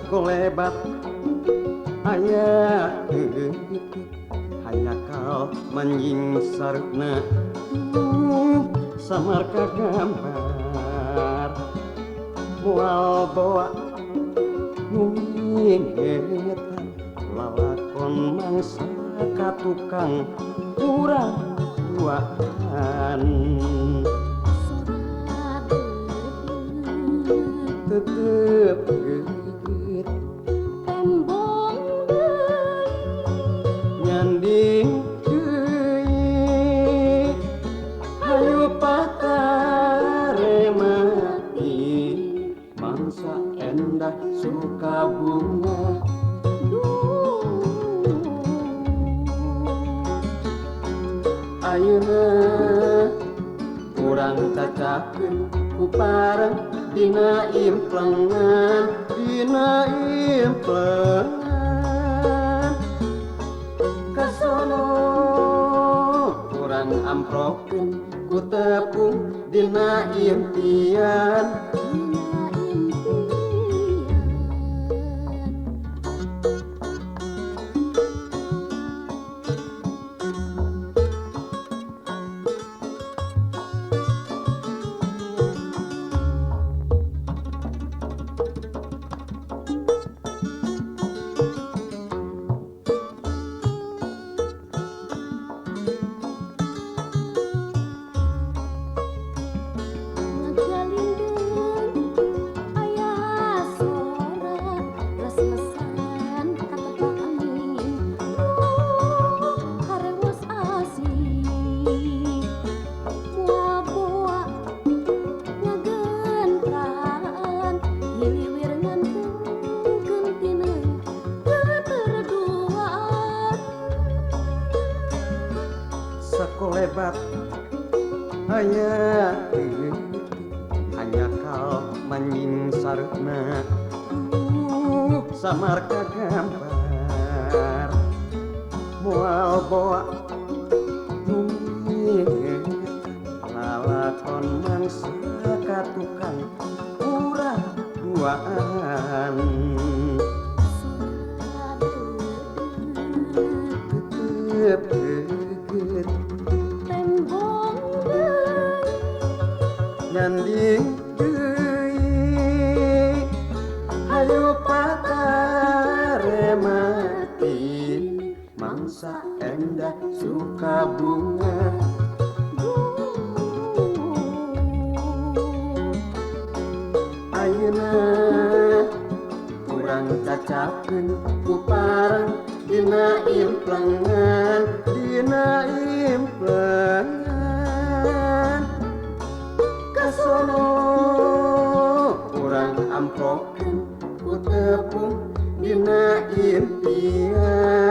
sakolebat aya hanya kau menyingsarna samarka gambar mual bawa nungingetan lalakon mangsa katukang urang duaan tetep geut tembong nyanding deui hayu pataremati mangsa endah suka bunga ayeuna urang cacakeun ku parang dina implengan kasono urang amprokeun ku tepung dina impian sakolebat aya hanya kau menyingsarna samarka gambar moal bawa lalakon mangsa katukang urang duaan tetep geut nyanding deui hayu pataremati mangsa endah suka bunga ayeuna urang cacakeun ku parang dina implengan kasono urang amprokeun ku tepung dina impian